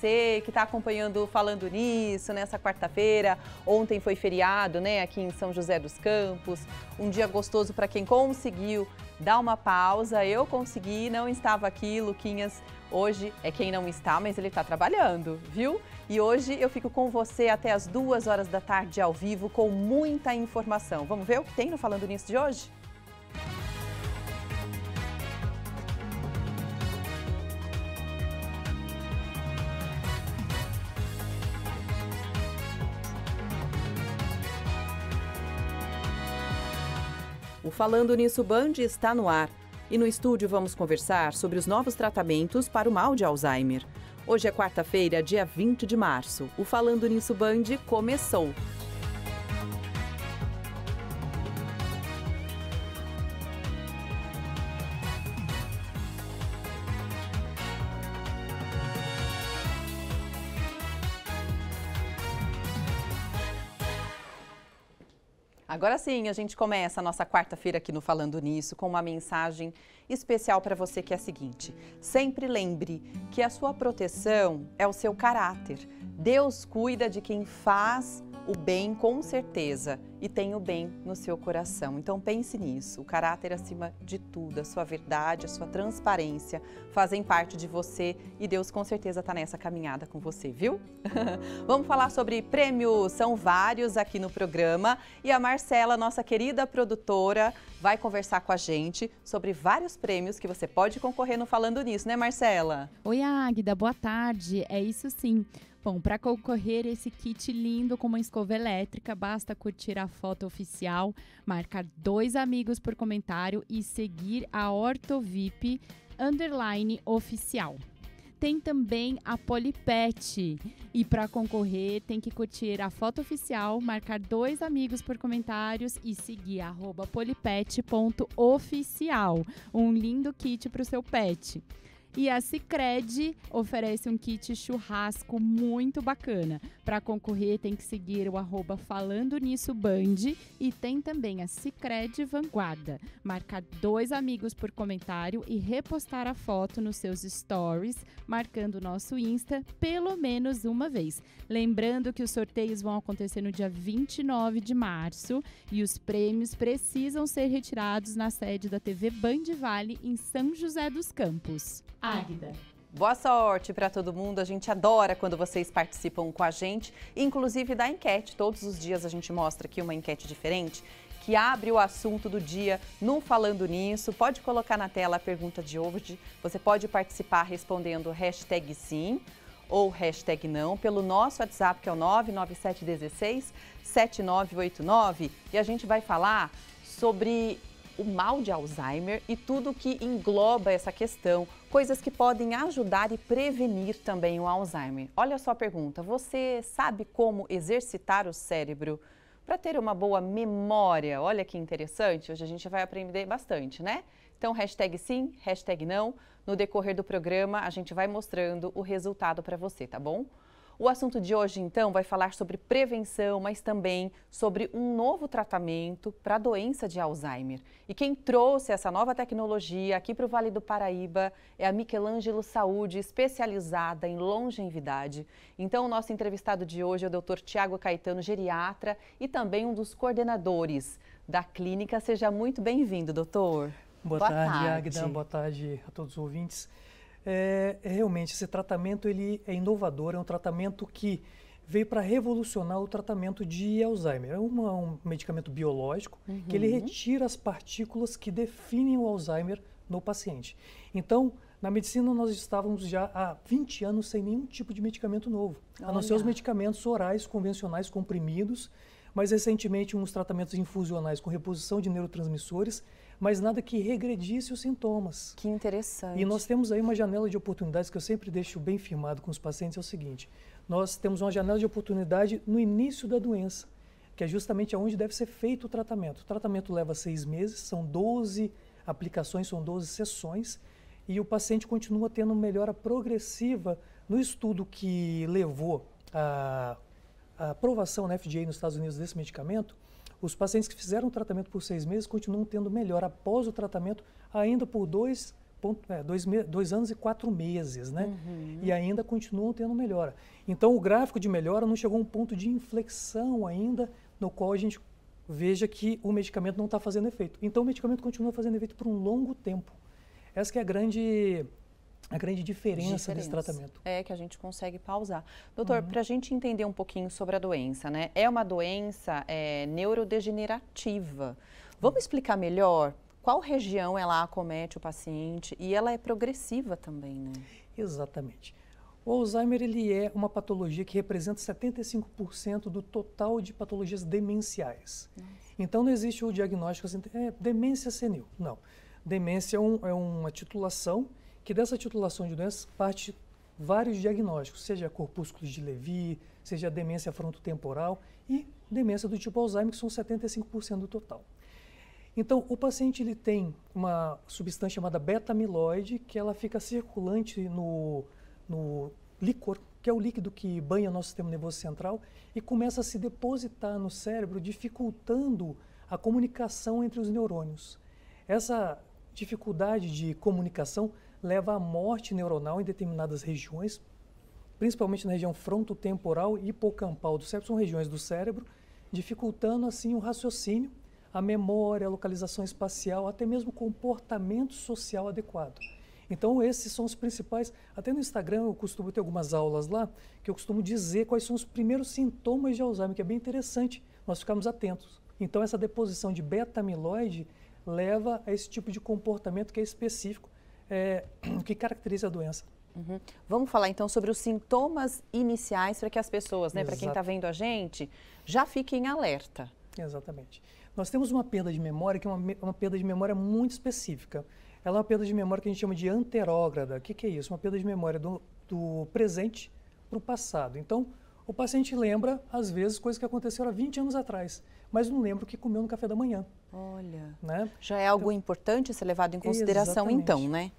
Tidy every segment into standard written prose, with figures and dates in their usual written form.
você que está acompanhando Falando Nisso nessa quarta-feira. Ontem foi feriado, né, aqui em São José dos Campos. Um dia gostoso para quem conseguiu dar uma pausa. Eu consegui, não estava aqui, Luquinhas hoje é quem não está, mas ele está trabalhando, viu? E hoje eu fico com você até as 2 horas da tarde ao vivo com muita informação. Vamos ver o que tem no Falando Nisso de hoje? O Falando Nisso Band está no ar. E no estúdio vamos conversar sobre os novos tratamentos para o mal de Alzheimer. Hoje é quarta-feira, dia 20 de março. O Falando Nisso Band começou. Agora sim, a gente começa a nossa quarta-feira aqui no Falando Nisso com uma mensagem especial para você que é a seguinte: sempre lembre que a sua proteção é o seu caráter. Deus cuida de quem faz o bem com certeza e tem o bem no seu coração. Então pense nisso, o caráter acima de tudo, a sua verdade, a sua transparência fazem parte de você e Deus com certeza está nessa caminhada com você, viu? Vamos falar sobre prêmios, são vários aqui no programa e a Marcela, nossa querida produtora, vai conversar com a gente sobre vários prêmios que você pode concorrer no Falando Nisso, né, Marcela? Oi, Águida, boa tarde, é isso sim. Bom, para concorrer esse kit lindo com uma escova elétrica, basta curtir a foto oficial, marcar 2 amigos por comentário e seguir a Ortovip _oficial. Tem também a Polipet. E para concorrer, tem que curtir a foto oficial, marcar 2 amigos por comentários e seguir @polipet.oficial. Um lindo kit para o seu pet. E a Sicredi oferece um kit churrasco muito bacana. Para concorrer, tem que seguir o @Falando Nisso Band e tem também a Sicredi Vanguarda. Marcar 2 amigos por comentário e repostar a foto nos seus stories, marcando o nosso Insta pelo menos uma vez. Lembrando que os sorteios vão acontecer no dia 29 de março e os prêmios precisam ser retirados na sede da TV Band Vale em São José dos Campos. Águida. Boa sorte para todo mundo, a gente adora quando vocês participam com a gente, inclusive da enquete. Todos os dias a gente mostra aqui uma enquete diferente que abre o assunto do dia no Falando Nisso. Pode colocar na tela a pergunta de hoje, você pode participar respondendo #sim ou #não pelo nosso WhatsApp, que é o 99716 7989, e a gente vai falar sobre o mal de Alzheimer e tudo que engloba essa questão, coisas que podem ajudar e prevenir também o Alzheimer. Olha só a pergunta, você sabe como exercitar o cérebro para ter uma boa memória? Olha que interessante, hoje a gente vai aprender bastante, né? Então, #sim, #não, no decorrer do programa a gente vai mostrando o resultado para você, tá bom? O assunto de hoje, então, vai falar sobre prevenção, mas também sobre um novo tratamento para a doença de Alzheimer. E quem trouxe essa nova tecnologia aqui para o Vale do Paraíba é a Michelangelo Saúde, especializada em longevidade. Então, o nosso entrevistado de hoje é o Dr. Tiago Caetano, geriatra e também um dos coordenadores da clínica. Seja muito bem-vindo, doutor. Boa tarde, Águida. Boa tarde a todos os ouvintes. Realmente, esse tratamento ele é inovador, é um tratamento que veio para revolucionar o tratamento de Alzheimer. É um medicamento biológico que ele retira as partículas que definem o Alzheimer no paciente. Então, na medicina nós estávamos já há 20 anos sem nenhum tipo de medicamento novo, a não ser os medicamentos orais convencionais comprimidos, mas recentemente uns tratamentos infusionais com reposição de neurotransmissores, mas nada que regredisse os sintomas. Que interessante. E nós temos aí uma janela de oportunidades que eu sempre deixo bem firmado com os pacientes, é o seguinte: nós temos uma janela de oportunidade no início da doença, que é justamente onde deve ser feito o tratamento. O tratamento leva 6 meses, são 12 aplicações, são 12 sessões, e o paciente continua tendo melhora progressiva. No estudo que levou a aprovação na FDA nos Estados Unidos desse medicamento, os pacientes que fizeram o tratamento por 6 meses continuam tendo melhora após o tratamento ainda por 2 2 anos e 4 meses, né? E ainda continuam tendo melhora. Então, o gráfico de melhora não chegou a um ponto de inflexão ainda, no qual a gente veja que o medicamento não está fazendo efeito. Então, o medicamento continua fazendo efeito por um longo tempo. Essa que é a grande diferença desse tratamento. É que a gente consegue pausar. Doutor, para a gente entender um pouquinho sobre a doença, né? É uma doença neurodegenerativa. Vamos explicar melhor qual região ela acomete o paciente e ela é progressiva também, né? Exatamente. O Alzheimer ele é uma patologia que representa 75% do total de patologias demenciais. Então não existe o diagnóstico assim, demência senil. Não. Demência é uma titulação, que dessa titulação de doenças parte vários diagnósticos, seja corpúsculos de Levy, seja demência frontotemporal e demência do tipo Alzheimer, que são 75% do total. Então, o paciente ele tem uma substância chamada beta-amiloide, que ela fica circulante no líquor, que é o líquido que banha nosso sistema nervoso central, e começa a se depositar no cérebro, dificultando a comunicação entre os neurônios. Essa dificuldade de comunicação leva à morte neuronal em determinadas regiões, principalmente na região frontotemporal e hipocampal do cérebro, são regiões do cérebro, dificultando assim o raciocínio, a memória, a localização espacial, até mesmo o comportamento social adequado. Então esses são os principais, até no Instagram eu costumo ter algumas aulas lá, que eu costumo dizer quais são os primeiros sintomas de Alzheimer, que é bem interessante nós ficarmos atentos. Então essa deposição de beta-amiloide leva a esse tipo de comportamento que é específico, que caracteriza a doença. Vamos falar então sobre os sintomas iniciais para que as pessoas, né, para quem está vendo a gente, já fiquem alerta. Exatamente. Nós temos uma perda de memória que é uma perda de memória muito específica. Ela é uma perda de memória que a gente chama de anterógrada. O que é isso? Uma perda de memória do presente para o passado. Então, o paciente lembra, às vezes, coisas que aconteceram há 20 anos atrás, mas não lembra o que comeu no café da manhã. Olha, né? Já é algo importante ser levado em consideração, então, né?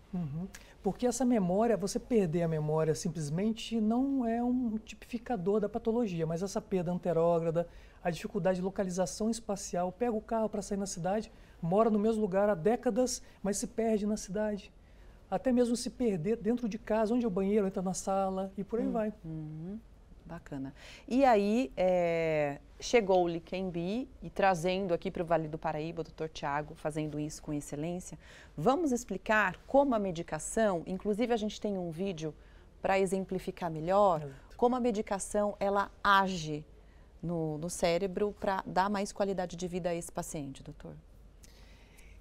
Porque essa memória, você perder a memória simplesmente não é um tipificador da patologia, mas essa perda anterógrada, a dificuldade de localização espacial, pega o carro para sair na cidade, mora no mesmo lugar há décadas, mas se perde na cidade. Até mesmo se perder dentro de casa, onde é o banheiro, entra na sala e por aí vai. Bacana. E aí, chegou o Leqembi e trazendo aqui para o Vale do Paraíba, o Dr. Tiago, fazendo isso com excelência. Vamos explicar como a medicação, inclusive a gente tem um vídeo para exemplificar melhor, como a medicação ela age no cérebro para dar mais qualidade de vida a esse paciente, doutor.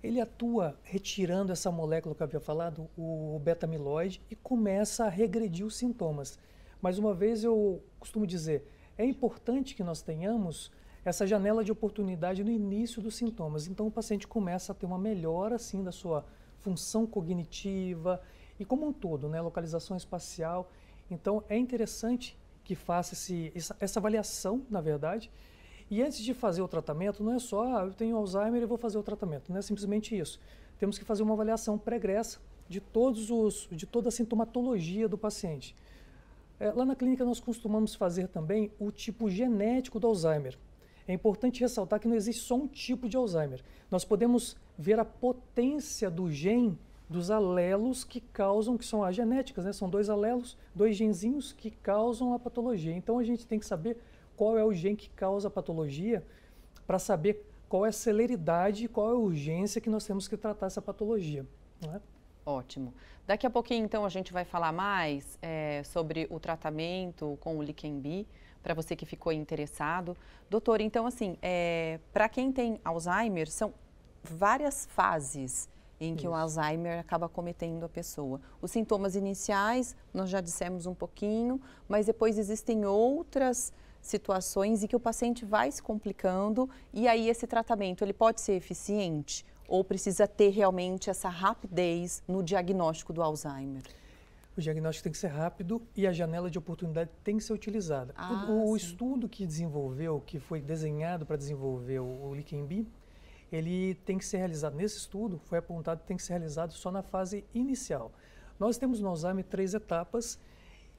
Ele atua retirando essa molécula que eu havia falado, o beta-amiloide, e começa a regredir os sintomas. Mais uma vez, eu costumo dizer, é importante que nós tenhamos essa janela de oportunidade no início dos sintomas. Então, o paciente começa a ter uma melhora, assim, da sua função cognitiva e como um todo, né, localização espacial. Então, é interessante que faça essa avaliação, na verdade. E antes de fazer o tratamento, não é só, eu tenho Alzheimer e vou fazer o tratamento. Não é simplesmente isso. Temos que fazer uma avaliação pregressa de toda a sintomatologia do paciente. Lá na clínica nós costumamos fazer também o tipo genético do Alzheimer. É importante ressaltar que não existe só um tipo de Alzheimer. Nós podemos ver a potência do gene dos alelos que são as genéticas, né? São 2 alelos, 2 genzinhos que causam a patologia. Então a gente tem que saber qual é o gene que causa a patologia para saber qual é a celeridade e qual é a urgência que nós temos que tratar essa patologia. Né? Ótimo. Daqui a pouquinho, então, a gente vai falar mais sobre o tratamento com o Leqembi, para você que ficou interessado. Doutor, então, assim, para quem tem Alzheimer, são várias fases em que o Alzheimer acaba acometendo a pessoa. Os sintomas iniciais, nós já dissemos um pouquinho, mas depois existem outras situações em que o paciente vai se complicando e aí esse tratamento, ele pode ser eficiente ou precisa ter realmente essa rapidez no diagnóstico do Alzheimer? O diagnóstico tem que ser rápido e a janela de oportunidade tem que ser utilizada. O estudo que foi desenhado para desenvolver o Leqembi, ele tem que ser realizado, nesse estudo foi apontado que tem que ser realizado só na fase inicial. Nós temos no Alzheimer 3 etapas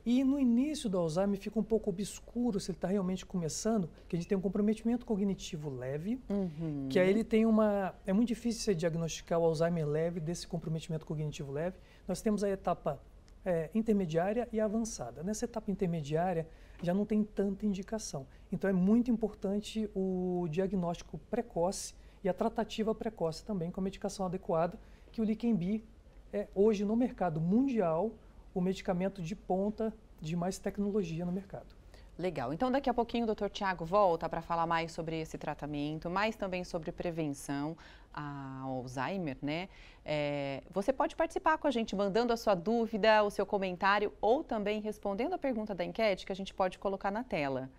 E no início do Alzheimer fica um pouco obscuro se ele está realmente começando, que a gente tem um comprometimento cognitivo leve, que aí ele tem uma... É muito difícil você diagnosticar o Alzheimer leve desse comprometimento cognitivo leve. Nós temos a etapa intermediária e avançada. Nessa etapa intermediária já não tem tanta indicação. Então é muito importante o diagnóstico precoce e a tratativa precoce também com a medicação adequada, que o Leqembi é hoje no mercado mundial o medicamento de ponta de mais tecnologia no mercado. Legal. Então, daqui a pouquinho o Dr. Tiago volta para falar mais sobre esse tratamento, mais também sobre prevenção ao Alzheimer, né? Você pode participar com a gente, mandando a sua dúvida, o seu comentário ou também respondendo a pergunta da enquete que a gente pode colocar na tela.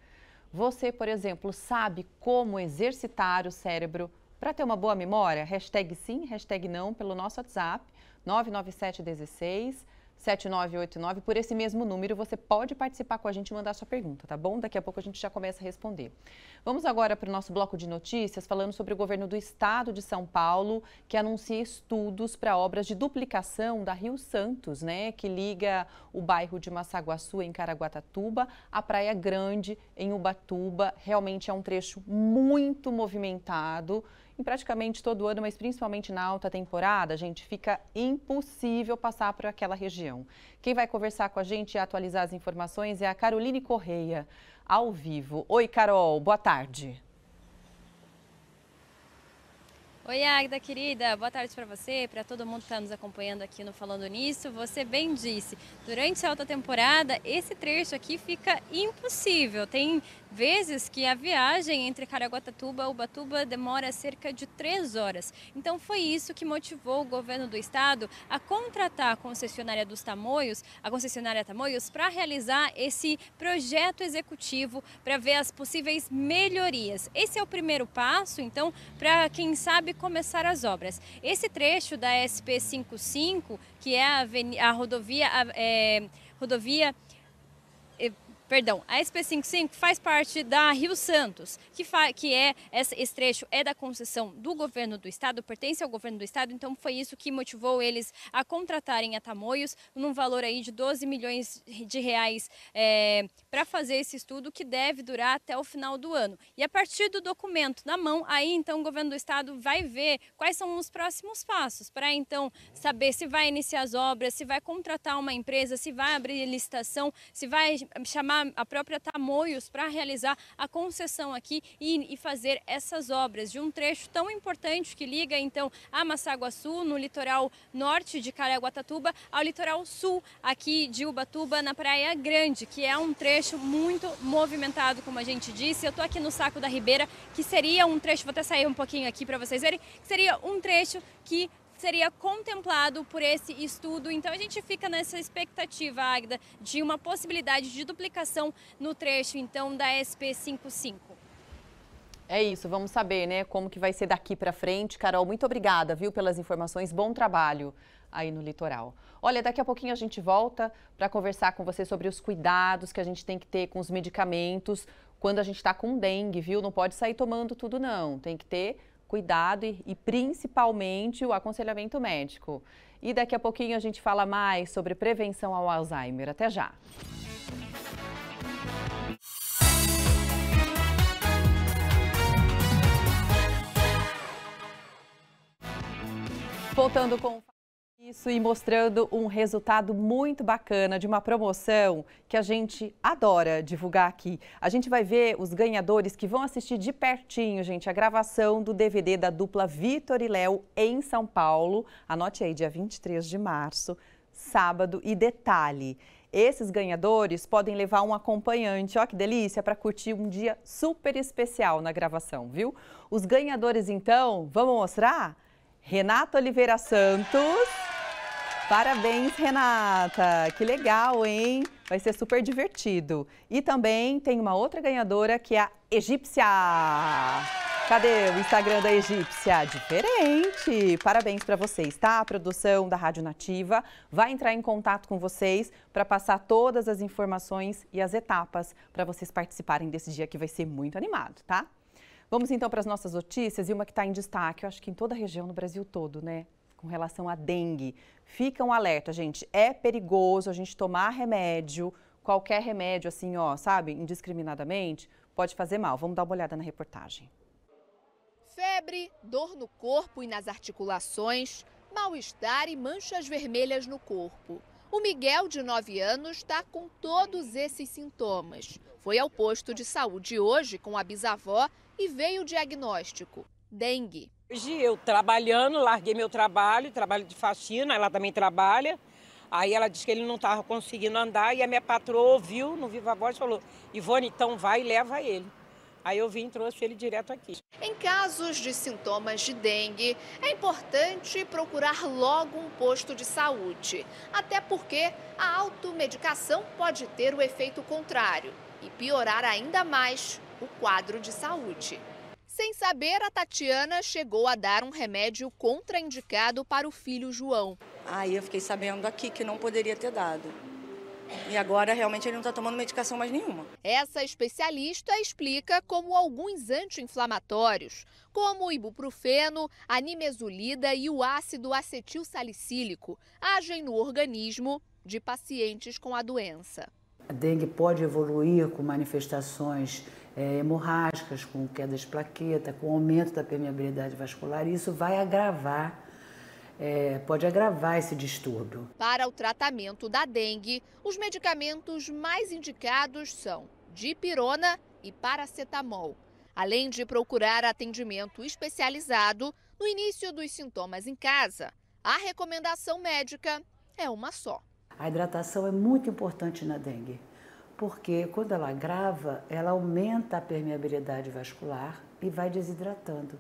Você, por exemplo, sabe como exercitar o cérebro para ter uma boa memória? Hashtag sim, hashtag não, pelo nosso WhatsApp, 99716 7989, por esse mesmo número, você pode participar com a gente e mandar sua pergunta, tá bom? Daqui a pouco a gente já começa a responder. Vamos agora para o nosso bloco de notícias, falando sobre o governo do estado de São Paulo, que anuncia estudos para obras de duplicação da Rio Santos, né? Que liga o bairro de Massaguaçu, em Caraguatatuba, à Praia Grande, em Ubatuba. Realmente é um trecho muito movimentado, em praticamente todo ano, mas principalmente na alta temporada, gente, fica impossível passar por aquela região. Quem vai conversar com a gente e atualizar as informações é a Caroline Correia, ao vivo. Oi, Carol, boa tarde. Oi, Agda, querida. Boa tarde para você, para todo mundo que está nos acompanhando aqui no Falando Nisso. Você bem disse, durante a alta temporada, esse trecho aqui fica impossível. Tem vezes que a viagem entre Caraguatatuba e Ubatuba demora cerca de 3 horas. Então foi isso que motivou o governo do estado a contratar a concessionária dos Tamoios, a concessionária Tamoios, para realizar esse projeto executivo para ver as possíveis melhorias. Esse é o primeiro passo, então, para quem sabe começar as obras. Esse trecho da SP55, que é a rodovia a SP55 faz parte da Rio Santos, esse trecho é da concessão do governo do estado, pertence ao governo do estado, então foi isso que motivou eles a contratarem a Tamoios num valor aí de 12 milhões de reais para fazer esse estudo que deve durar até o final do ano. E a partir do documento na mão, aí então o governo do estado vai ver quais são os próximos passos para então saber se vai iniciar as obras, se vai contratar uma empresa, se vai abrir licitação, se vai chamar a própria Tamoios para realizar a concessão aqui e fazer essas obras de um trecho tão importante que liga então a Massaguaçu, no litoral norte de Caraguatatuba, ao litoral sul aqui de Ubatuba, na Praia Grande, que é um trecho muito movimentado, como a gente disse. Eu estou aqui no Saco da Ribeira, que seria um trecho, vou até sair um pouquinho aqui para vocês verem, que seria um trecho que seria contemplado por esse estudo. Então a gente fica nessa expectativa, Agda, de uma possibilidade de duplicação no trecho então da SP55. É isso, vamos saber, né, como que vai ser daqui para frente. Carol, muito obrigada, viu, pelas informações. Bom trabalho aí no litoral. Olha, daqui a pouquinho a gente volta para conversar com você sobre os cuidados que a gente tem que ter com os medicamentos quando a gente está com dengue, viu? Não pode sair tomando tudo, não. Tem que ter cuidado e principalmente o aconselhamento médico. E daqui a pouquinho a gente fala mais sobre prevenção ao Alzheimer. Até já! Voltando com isso e mostrando um resultado muito bacana de uma promoção que a gente adora divulgar aqui. A gente vai ver os ganhadores que vão assistir de pertinho, gente, a gravação do DVD da dupla Vitor e Léo em São Paulo. Anote aí, dia 23 de março, sábado. E detalhe, esses ganhadores podem levar um acompanhante, ó que delícia, para curtir um dia super especial na gravação, viu? Os ganhadores, então, vamos mostrar? Renata Oliveira Santos. Parabéns, Renata! Que legal, hein? Vai ser super divertido. E também tem uma outra ganhadora que é a Egípcia. Cadê o Instagram da Egípcia? Diferente! Parabéns para vocês, tá? A produção da Rádio Nativa vai entrar em contato com vocês para passar todas as informações e as etapas para vocês participarem desse dia que vai ser muito animado, tá? Vamos então para as nossas notícias e uma que está em destaque, eu acho que em toda a região, no Brasil todo, né? Com relação à dengue. Fica um alerta, gente, é perigoso a gente tomar remédio qualquer remédio assim, ó, sabe, indiscriminadamente, pode fazer mal. Vamos dar uma olhada na reportagem. Febre, dor no corpo e nas articulações, mal-estar e manchas vermelhas no corpo. O Miguel, de 9 anos, está com todos esses sintomas. Foi ao posto de saúde hoje com a bisavó e veio o diagnóstico: dengue. Hoje eu trabalhando, larguei meu trabalho de faxina, ela também trabalha. Aí ela disse que ele não estava conseguindo andar e a minha patroa ouviu no Viva Voz e falou: Ivone, então vai e leva ele. Aí eu vim e trouxe ele direto aqui. Em casos de sintomas de dengue, é importante procurar logo um posto de saúde. Até porque a automedicação pode ter o efeito contrário e piorar ainda mais o quadro de saúde. Sem saber, a Tatiana chegou a dar um remédio contraindicado para o filho João. Aí eu fiquei sabendo aqui que não poderia ter dado. E agora realmente ele não está tomando medicação mais nenhuma. Essa especialista explica como alguns anti-inflamatórios, como o ibuprofeno, a nimesulida e o ácido acetilsalicílico, agem no organismo de pacientes com a doença. A dengue pode evoluir com manifestações hemorrágicas, com queda de plaqueta, com aumento da permeabilidade vascular, e isso vai agravar, pode agravar esse distúrbio. Para o tratamento da dengue, os medicamentos mais indicados são dipirona e paracetamol. Além de procurar atendimento especializado, no início dos sintomas em casa, a recomendação médica é uma só. A hidratação é muito importante na dengue, porque quando ela agrava, ela aumenta a permeabilidade vascular e vai desidratando.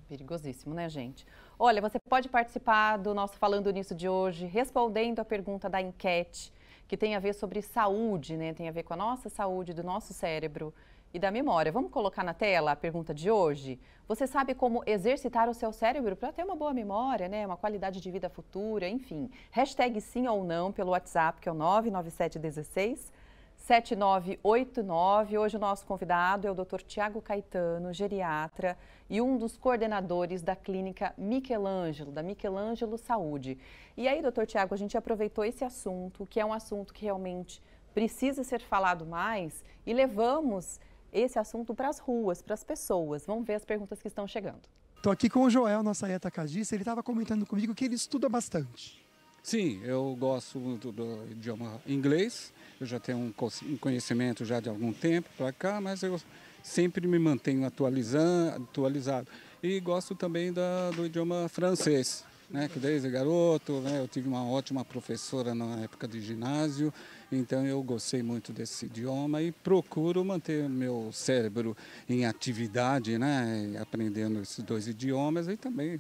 Perigosíssimo, né, gente? Olha, você pode participar do nosso Falando Nisso de hoje, respondendo a pergunta da enquete, que tem a ver sobre saúde, né? Tem a ver com a nossa saúde, do nosso cérebro e da memória. Vamos colocar na tela a pergunta de hoje? Você sabe como exercitar o seu cérebro para ter uma boa memória, né? Uma qualidade de vida futura, enfim. Hashtag sim ou não pelo WhatsApp, que é o 99716 7989. Hoje o nosso convidado é o Dr. Tiago Caetano, geriatra e um dos coordenadores da clínica Michelangelo, da Michelangelo Saúde. E aí, doutor Tiago, a gente aproveitou esse assunto, que é um assunto que realmente precisa ser falado mais, e levamos esse assunto para as ruas, para as pessoas. Vamos ver as perguntas que estão chegando. Estou aqui com o Joel, nosso atacadista. Ele estava comentando comigo que ele estuda bastante. Sim, eu gosto muito do idioma inglês. Eu já tenho um conhecimento já de algum tempo para cá, mas eu sempre me mantenho atualizado. E gosto também do idioma francês, né? Que desde garoto, né, eu tive uma ótima professora na época de ginásio, então eu gostei muito desse idioma e procuro manter meu cérebro em atividade, né, aprendendo esses dois idiomas, e também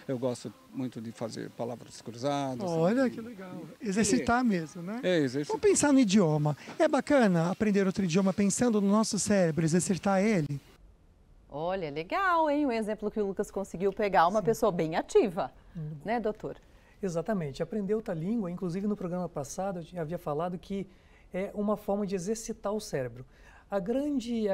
eu gosto muito de fazer palavras cruzadas. Olha que legal, exercitar mesmo, né? Exercitar. Vamos pensar no idioma. É bacana aprender outro idioma pensando no nosso cérebro, exercitar ele? Olha, legal, hein? O exemplo que o Lucas conseguiu pegar, uma pessoa bem ativa, né, doutor? Exatamente. Aprender outra língua, inclusive no programa passado eu havia falado que é uma forma de exercitar o cérebro. A grande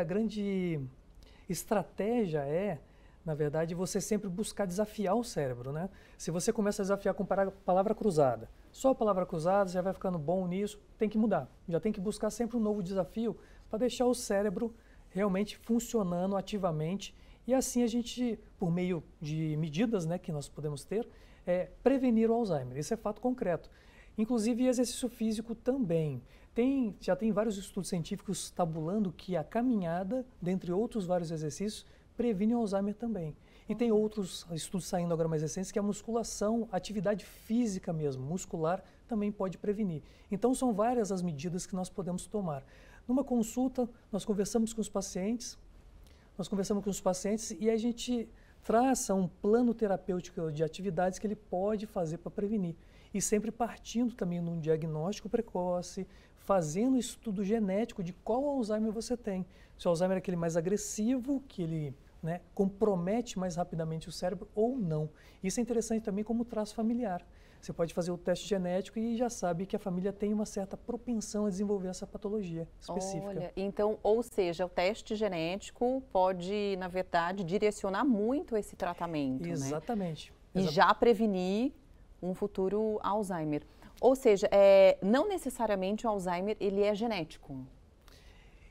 estratégia é, na verdade, você sempre buscar desafiar o cérebro, né? Se você começa a desafiar com palavra cruzada, só a palavra cruzada, já vai ficando bom nisso, tem que mudar. Já tem que buscar sempre um novo desafio para deixar o cérebro realmente funcionando ativamente, e assim a gente, por meio de medidas, né, que nós podemos ter, prevenir o Alzheimer. Isso é fato concreto. Inclusive exercício físico também. Já tem vários estudos científicos tabulando que a caminhada, dentre outros vários exercícios, previne o Alzheimer também. E tem outros estudos saindo agora mais recentes que a musculação, atividade física mesmo, muscular, também pode prevenir. Então são várias as medidas que nós podemos tomar. Numa consulta, nós conversamos com os pacientes e a gente traça um plano terapêutico de atividades que ele pode fazer para prevenir. E sempre partindo também num diagnóstico precoce, fazendo estudo genético de qual Alzheimer você tem. Se o Alzheimer é aquele mais agressivo, que ele, né, compromete mais rapidamente o cérebro ou não. Isso é interessante também como traço familiar. Você pode fazer o teste genético e já sabe que a família tem uma certa propensão a desenvolver essa patologia específica. Olha, então, ou seja, o teste genético pode, na verdade, direcionar muito esse tratamento, Exatamente. né? E já prevenir um futuro Alzheimer. Ou seja, não necessariamente o Alzheimer ele é genético.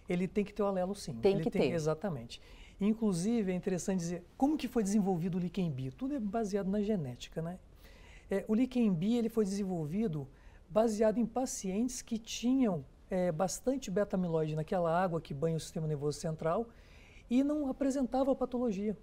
Ele tem que ter o alelo, sim. Tem que ter. Exatamente. Inclusive, é interessante dizer, como que foi desenvolvido o Leqembi? Tudo é baseado na genética, né? O Leqembi, ele foi desenvolvido baseado em pacientes que tinham bastante beta-amiloide naquela água que banha o sistema nervoso central e não apresentava patologia.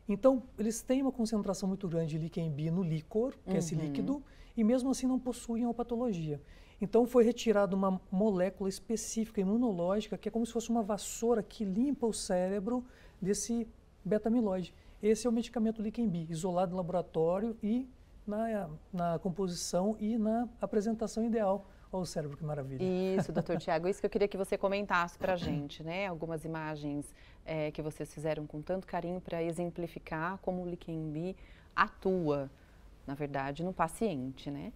Então, eles têm uma concentração muito grande de Leqembi no líquor, que é esse líquido, e mesmo assim não possuem a patologia. Então, foi retirada uma molécula específica imunológica, que é como se fosse uma vassoura que limpa o cérebro desse beta-amiloide. Esse é o medicamento Leqembi, isolado no laboratório e na composição e na apresentação ideal ao cérebro, que maravilha. Isso, doutor Tiago, isso que eu queria que você comentasse para a gente, né? Algumas imagens que vocês fizeram com tanto carinho para exemplificar como o Leqembi atua, na verdade, no paciente, né?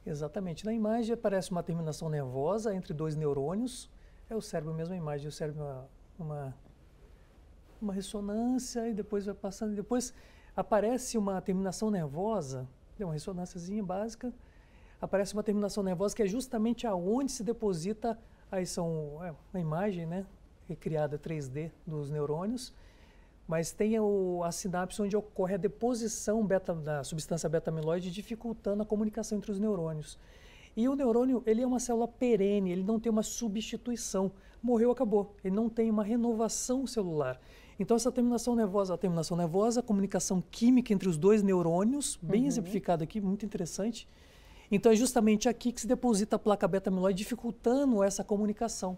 Exatamente. Na imagem aparece uma terminação nervosa entre dois neurônios. É o cérebro mesmo, a imagem. O cérebro uma ressonância e depois vai passando. Depois aparece uma terminação nervosa, uma ressonânciazinha básica. Aparece uma terminação nervosa que é justamente aonde se deposita, aí são uma imagem, né, recriada 3D dos neurônios, mas tem a sinapse onde ocorre a deposição da substância beta-amiloide, dificultando a comunicação entre os neurônios. E o neurônio, ele é uma célula perene, ele não tem uma substituição. Morreu, acabou. Ele não tem uma renovação celular. Então, essa terminação nervosa, a comunicação química entre os dois neurônios, bem exemplificado aqui, muito interessante. Então, é justamente aqui que se deposita a placa beta-amiloide, dificultando essa comunicação.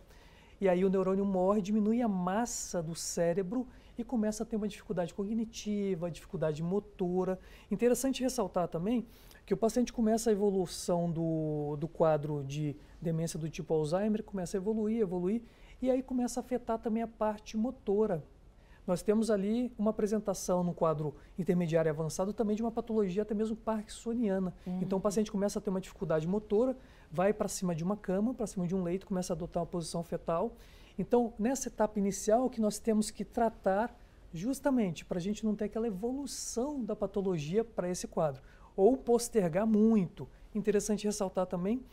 E aí o neurônio morre, diminui a massa do cérebro e começa a ter uma dificuldade cognitiva, dificuldade motora. Interessante ressaltar também que o paciente começa a evolução do quadro de demência do tipo Alzheimer, começa a evoluir, e aí começa a afetar também a parte motora. Nós temos ali uma apresentação no quadro intermediário e avançado também de uma patologia até mesmo parkinsoniana. Então o paciente começa a ter uma dificuldade motora, vai para cima de uma cama, para cima de um leito, começa a adotar uma posição fetal. Então, nessa etapa inicial, que nós temos que tratar justamente para a gente não ter aquela evolução da patologia para esse quadro, ou postergar muito. Interessante ressaltar também,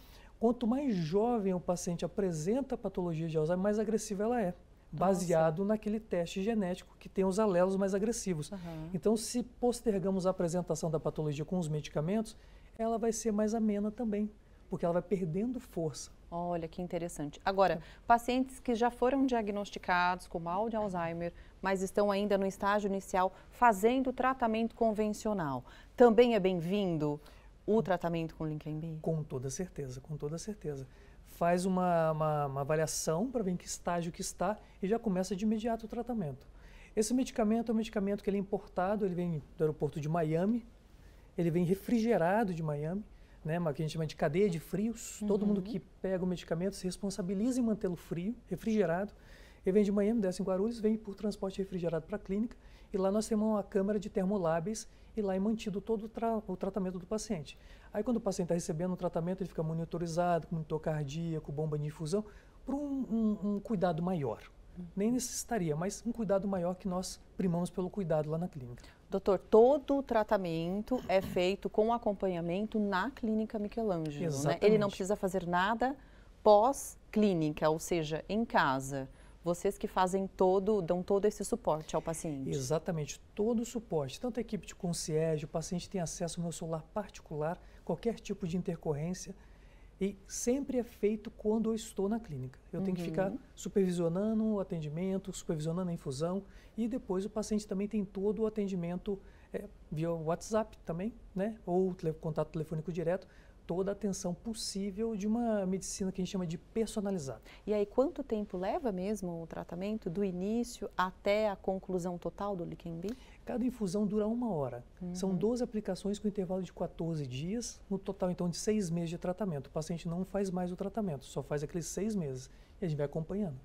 quanto mais jovem o paciente apresenta a patologia de Alzheimer, mais agressiva ela é, baseado naquele teste genético que tem os alelos mais agressivos. Então, se postergamos a apresentação da patologia com os medicamentos, ela vai ser mais amena também, porque ela vai perdendo força. Olha, que interessante. Agora, pacientes que já foram diagnosticados com mal de Alzheimer, mas estão ainda no estágio inicial fazendo tratamento convencional, também é bem-vindo o tratamento com Leqembi? Com toda certeza, com toda certeza. Faz uma avaliação para ver em que estágio que está e já começa de imediato o tratamento. Esse medicamento é um medicamento que ele é importado, ele vem do aeroporto de Miami, ele vem refrigerado de Miami, né, que a gente chama de cadeia de frios. Todo mundo que pega o medicamento se responsabiliza em mantê-lo frio, refrigerado. Ele vem de Miami, desce em Guarulhos, vem por transporte refrigerado para a clínica e lá nós temos uma câmara de termolábeis e lá é mantido todo o tratamento do paciente. Aí quando o paciente está recebendo o tratamento, ele fica monitorizado, com monitor cardíaco, bomba de infusão, por um cuidado maior. Nem necessitaria, mas um cuidado maior que nós primamos pelo cuidado lá na clínica. Doutor, todo o tratamento é feito com acompanhamento na Clínica Michelangelo, né? Ele não precisa fazer nada pós-clínica, ou seja, em casa. Vocês que dão todo esse suporte ao paciente. Exatamente, todo o suporte. Tanto a equipe de concierge, o paciente tem acesso ao meu celular particular, qualquer tipo de intercorrência. E sempre é feito quando eu estou na clínica. Eu tenho que ficar supervisionando o atendimento, supervisionando a infusão e depois o paciente também tem todo o atendimento via WhatsApp também, né? Ou contato telefônico direto, toda a atenção possível de uma medicina que a gente chama de personalizada. E aí quanto tempo leva mesmo o tratamento, do início até a conclusão total do Leqembi? Cada infusão dura 1 hora. São 12 aplicações com intervalo de 14 dias, no total então de 6 meses de tratamento. O paciente não faz mais o tratamento, só faz aqueles 6 meses e a gente vai acompanhando.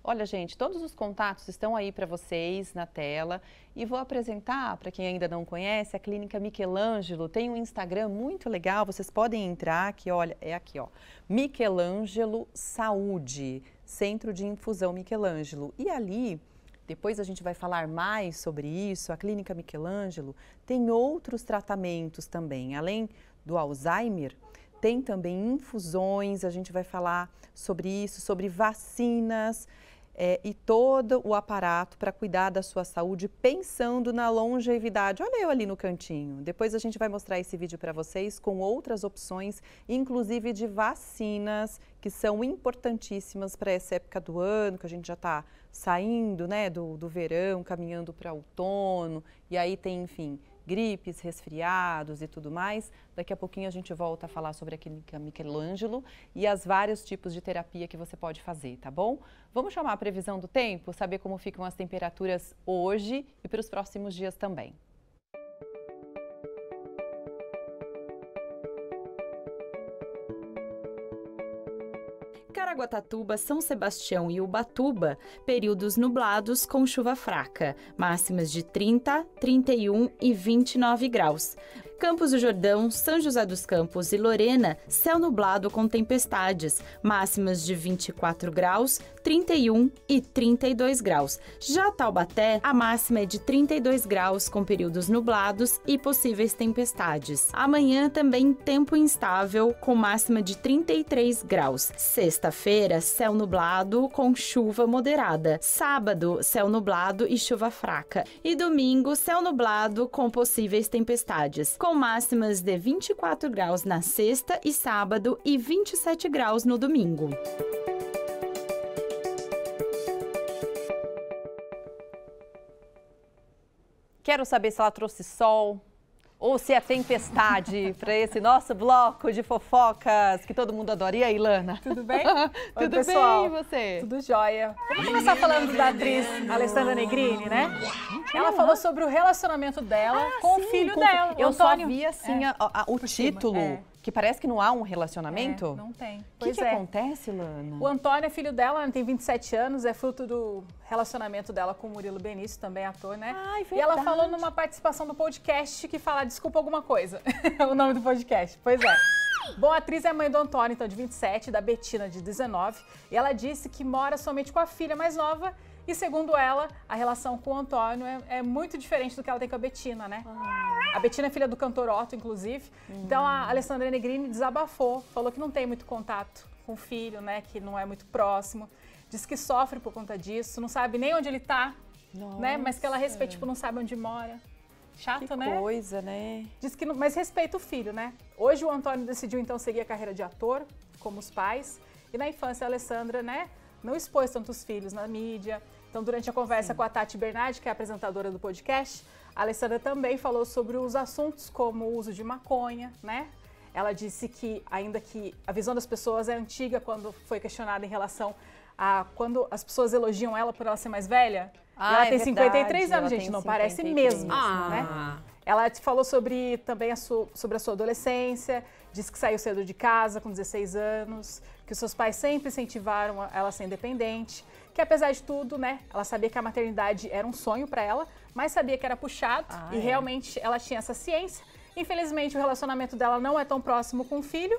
Olha, gente, todos os contatos estão aí para vocês na tela e vou apresentar, para quem ainda não conhece, a Clínica Michelangelo. Tem um Instagram muito legal, vocês podem entrar aqui, olha, é aqui, ó, Michelangelo Saúde, Centro de Infusão Michelangelo. E ali, depois a gente vai falar mais sobre isso, a Clínica Michelangelo tem outros tratamentos também, além do Alzheimer, tem também infusões, a gente vai falar sobre isso, sobre vacinas e todo o aparato para cuidar da sua saúde, pensando na longevidade. Olha eu ali no cantinho. Depois a gente vai mostrar esse vídeo para vocês com outras opções, inclusive de vacinas, que são importantíssimas para essa época do ano, que a gente já está saindo, né, do verão, caminhando para outono, e aí tem, enfim, gripes, resfriados e tudo mais. Daqui a pouquinho a gente volta a falar sobre a Clínica Michelangelo e as vários tipos de terapia que você pode fazer, tá bom? Vamos chamar a previsão do tempo, saber como ficam as temperaturas hoje e para os próximos dias também. Caraguatatuba, São Sebastião e Ubatuba, períodos nublados com chuva fraca, máximas de 30, 31 e 29 graus. Campos do Jordão, São José dos Campos e Lorena, céu nublado com tempestades, máximas de 24 graus, 31 e 32 graus. Já Taubaté, a máxima é de 32 graus com períodos nublados e possíveis tempestades. Amanhã também tempo instável com máxima de 33 graus. Sexta-feira, céu nublado com chuva moderada. Sábado, céu nublado e chuva fraca. E domingo, céu nublado com possíveis tempestades, com máximas de 24 graus na sexta e sábado e 27 graus no domingo. Quero saber se ela trouxe sol ou se é tempestade para esse nosso bloco de fofocas que todo mundo adora. E aí, Lana? Tudo bem? Tudo pessoal. bem, e você? Tudo jóia. Vamos começar falando da atriz Alessandra Negrini, né? Ela falou sobre o relacionamento dela com o filho dela, Eu Antônio. só vi assim o título, que parece que não há um relacionamento. Não tem. O que acontece, Lana? O Antônio é filho dela, ela tem 27 anos, é fruto do relacionamento dela com o Murilo Benício, também ator, né? Ai, verdade. E ela falou numa participação do podcast que fala Desculpa Alguma Coisa, o nome do podcast. Pois é. Bom, a atriz é a mãe do Antônio, então de 27, da Betina, de 19, e ela disse que mora somente com a filha mais nova. E segundo ela, a relação com o Antônio é muito diferente do que ela tem com a Betina, né? A Betina é filha do cantor Otto, inclusive. Então a Alessandra Negrini desabafou, falou que não tem muito contato com o filho, né? Que não é muito próximo. Diz que sofre por conta disso, não sabe nem onde ele tá, né? Mas que ela respeita, tipo, não sabe onde mora. Chato, que né? Que coisa, né? Diz que mas respeita o filho, né? Hoje o Antônio decidiu, então, seguir a carreira de ator, como os pais. E na infância a Alessandra, né? Não expôs tantos filhos na mídia. Então, durante a conversa com a Tati Bernardi, que é a apresentadora do podcast, a Alessandra também falou sobre os assuntos como o uso de maconha, né? Ela disse que, ainda que a visão das pessoas é antiga quando foi questionada em relação a quando as pessoas elogiam ela por ela ser mais velha. Ela tem 53 anos, gente, não parece mesmo, né? Ela falou sobre também sobre a sua adolescência, disse que saiu cedo de casa com 16 anos, que os seus pais sempre incentivaram ela a ser independente, que apesar de tudo, né, ela sabia que a maternidade era um sonho para ela, mas sabia que era puxado e realmente ela tinha essa ciência. Infelizmente, o relacionamento dela não é tão próximo com o filho.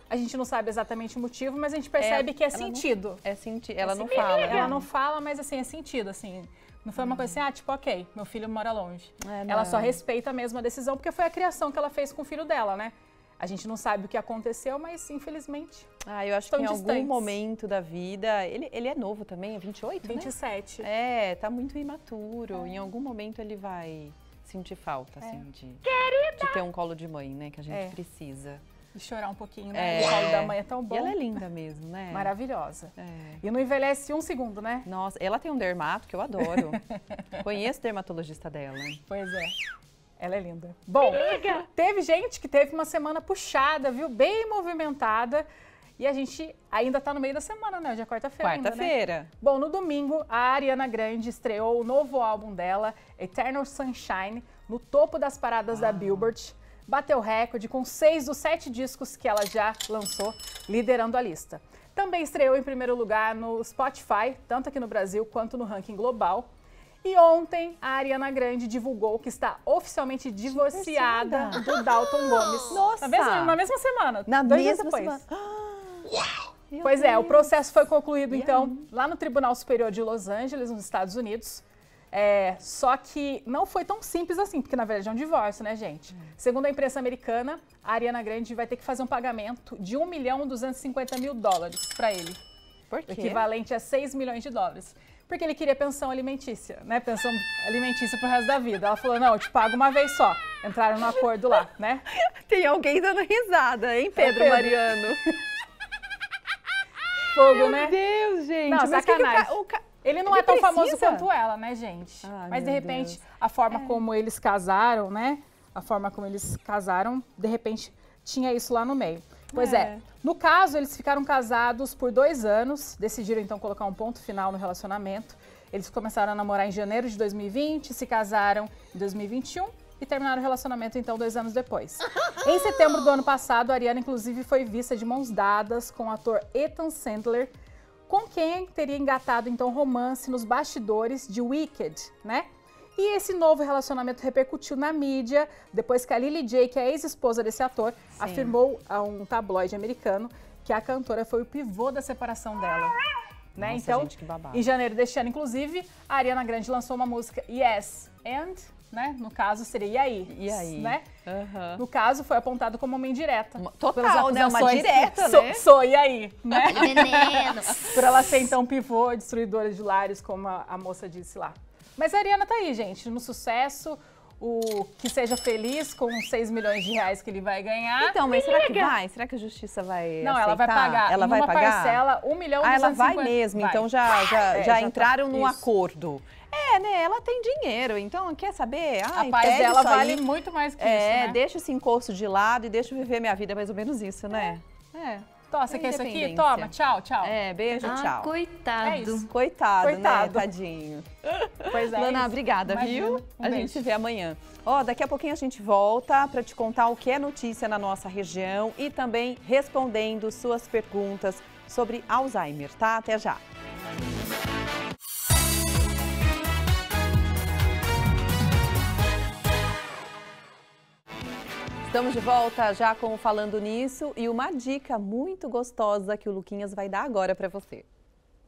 A gente não sabe exatamente o motivo, mas a gente percebe que é sentido. Ela não fala. Ela não fala, mas assim, é sentido, assim. Não foi uma coisa assim, tipo, ok, meu filho mora longe. Ela só respeita mesmo a decisão, porque foi a criação que ela fez com o filho dela, né? A gente não sabe o que aconteceu, mas infelizmente. Eu acho que em algum momento da vida. Ele é novo também, é 28, 27. Né? Tá muito imaturo. Em algum momento ele vai sentir falta, assim, de ter um colo de mãe, né? Que a gente precisa. De chorar um pouquinho, né? O colo da mãe é tão bom. E ela é linda mesmo, né? Maravilhosa. E não envelhece um segundo, né? Nossa, ela tem um dermato que eu adoro. Conheço o dermatologista dela. Pois é. Ela é linda. Bom, teve gente que teve uma semana puxada, viu? Bem movimentada. E a gente ainda tá no meio da semana, né? Hoje é quarta-feira. Quarta-feira. Né? Bom, no domingo, a Ariana Grande estreou o novo álbum dela, Eternal Sunshine, no topo das paradas da Billboard. Bateu recorde com 6 dos 7 discos que ela já lançou, liderando a lista. Também estreou em primeiro lugar no Spotify, tanto aqui no Brasil quanto no ranking global. E ontem, a Ariana Grande divulgou que está oficialmente divorciada do Dalton Gomes. Nossa! Na mesma semana, na 2 mesma dias depois. Semana. Uau! Pois é, o processo foi concluído, então, lá no Tribunal Superior de Los Angeles, nos Estados Unidos. Só que não foi tão simples assim, porque na verdade é um divórcio, né, gente? Segundo a imprensa americana, a Ariana Grande vai ter que fazer um pagamento de $1.250.000 para ele. Por quê? Equivalente a $6 milhões. Porque ele queria pensão alimentícia, né? Pensão alimentícia pro resto da vida. Ela falou, não, eu te pago uma vez só. Entraram no acordo lá, né? Tem alguém dando risada, hein, Pedro Mariano? Fogo, né? Meu Deus, gente. Não, mas sacanagem. Ele não é tão famoso quanto ela, né, gente? Mas, de repente, a forma como eles casaram, né? A forma como eles casaram, de repente, tinha isso lá no meio. Pois no caso, eles ficaram casados por 2 anos, decidiram então colocar um ponto final no relacionamento. Eles começaram a namorar em janeiro de 2020, se casaram em 2021 e terminaram o relacionamento então 2 anos depois. Em setembro do ano passado, a Ariana inclusive foi vista de mãos dadas com o ator Ethan Sandler, com quem teria engatado então romance nos bastidores de Wicked, né? E esse novo relacionamento repercutiu na mídia, depois que a Lily J, que é a ex-esposa desse ator, afirmou a um tabloide americano que a cantora foi o pivô da separação dela. Né? Nossa, então, gente, que babado. Em janeiro deste ano, inclusive, a Ariana Grande lançou uma música Yes and, né? No caso, seria E aí? E aí? Né? No caso, foi apontado como uma indireta. Total, né? Uma direta, né? Sou e aí, né? Veneno. Por ela ser, então, pivô, destruidora de lares, como a moça disse lá. Mas a Ariana tá aí, gente, no sucesso, que seja feliz com os $6 milhões que ele vai ganhar. Então, mas será que vai? Será que a justiça vai Não, aceitar? ela vai pagar. Ela vai pagar? Parcela, $1 milhão. Ela vai mesmo, vai. então já entraram num isso. acordo. Né? Ela tem dinheiro, então quer saber? A paz dela vale muito mais que isso, né? Deixa esse encosto de lado e deixa eu viver minha vida, mais ou menos isso, né? Tó, você quer isso aqui? Toma, tchau, tchau. Beijo, tchau. Coitado. É isso. Coitado, né? Tadinho. Pois é. Lana, obrigada, Imagina. viu? A gente se vê amanhã. Daqui a pouquinho a gente volta para te contar o que é notícia na nossa região e também respondendo suas perguntas sobre Alzheimer, tá? Até já. Estamos de volta já com o Falando Nisso e uma dica muito gostosa que o Luquinhas vai dar agora para você.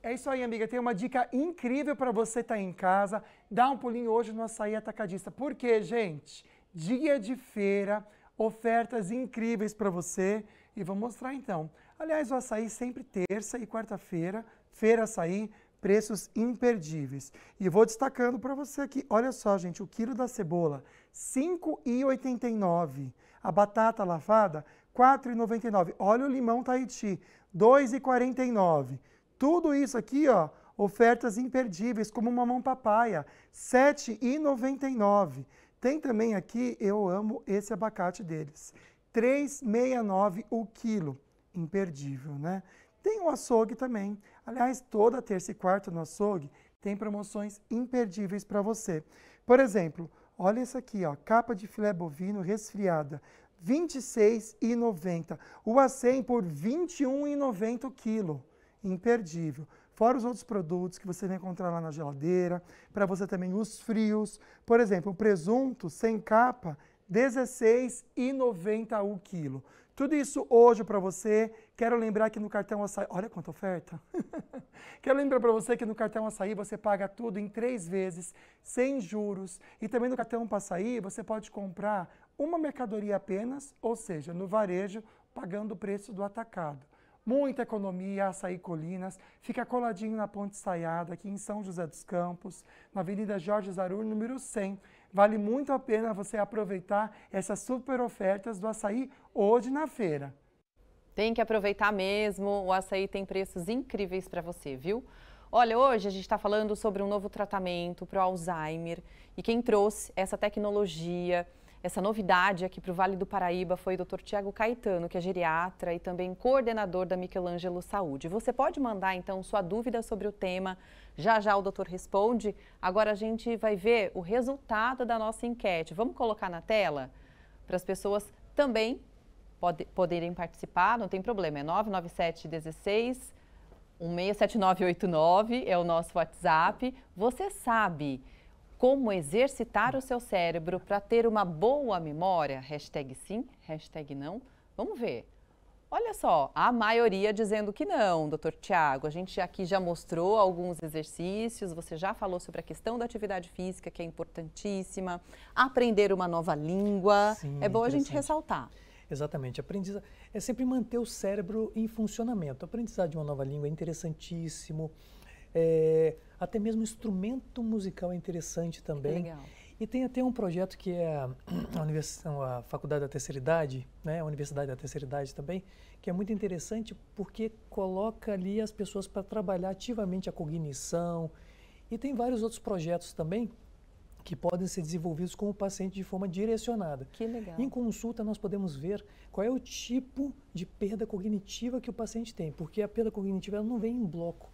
É isso aí, amiga. Tem uma dica incrível para você estar em casa. Dá um pulinho hoje no Açaí Atacadista. Por quê, gente? Dia de feira, ofertas incríveis para você. E vou mostrar então. Aliás, o açaí sempre terça e quarta-feira, Feira Açaí, preços imperdíveis. E vou destacando para você aqui. Olha só, gente, o quilo da cebola, R$ 5,89. A batata lavada, R$ 4,99. Olha o limão Tahiti, R$ 2,49. Tudo isso aqui, ó, ofertas imperdíveis, como o mamão papaya, R$ 7,99. Tem também aqui, eu amo esse abacate deles, R$ 3,69 o quilo. Imperdível, né? Tem o açougue também. Aliás, toda terça e quarta no açougue tem promoções imperdíveis para você. Por exemplo, olha esse aqui, ó, capa de filé bovino resfriada, R$ 26,90. O acém por R$ 21,90 o quilo. Imperdível. Fora os outros produtos que você vai encontrar lá na geladeira, para você também os frios. Por exemplo, o presunto sem capa, R$ 16,90 o quilo. Tudo isso hoje para você. Quero lembrar que no cartão Açaí... Olha quanta oferta! Quero lembrar para você que no cartão Açaí você paga tudo em 3 vezes, sem juros. E também no cartão Açaí você pode comprar uma mercadoria apenas, ou seja, no varejo, pagando o preço do atacado. Muita economia, Açaí Colinas, fica coladinho na Ponte Estaiada, aqui em São José dos Campos, na Avenida Jorge Zarur, número 100. Vale muito a pena você aproveitar essas super ofertas do açaí hoje na feira. Tem que aproveitar mesmo, o açaí tem preços incríveis para você, viu? Olha, hoje a gente está falando sobre um novo tratamento para o Alzheimer e quem trouxe essa tecnologia, essa novidade aqui para o Vale do Paraíba foi o Dr. Tiago Caetano, que é geriatra e também coordenador da Michelangelo Saúde. Você pode mandar, então, sua dúvida sobre o tema. Já já o doutor responde. Agora a gente vai ver o resultado da nossa enquete. Vamos colocar na tela para as pessoas também poderem participar. Não tem problema, é 99716 167989, é o nosso WhatsApp. Você sabe como exercitar o seu cérebro para ter uma boa memória? Hashtag sim, hashtag não. Vamos ver. Olha só, a maioria dizendo que não, doutor Tiago. A gente aqui já mostrou alguns exercícios, você já falou sobre a questão da atividade física, que é importantíssima, aprender uma nova língua, Sim, é bom a gente ressaltar. Exatamente, aprendizagem é sempre manter o cérebro em funcionamento. Aprendizado de uma nova língua é interessantíssimo, até mesmo instrumento musical é interessante também. Legal. E tem até um projeto que é a Faculdade da Terceira Idade, né, a Universidade da Terceira Idade também, que é muito interessante porque coloca ali as pessoas para trabalhar ativamente a cognição. E tem vários outros projetos também que podem ser desenvolvidos com o paciente de forma direcionada. Que legal. Em consulta nós podemos ver qual é o tipo de perda cognitiva que o paciente tem, porque a perda cognitiva ela não vem em bloco.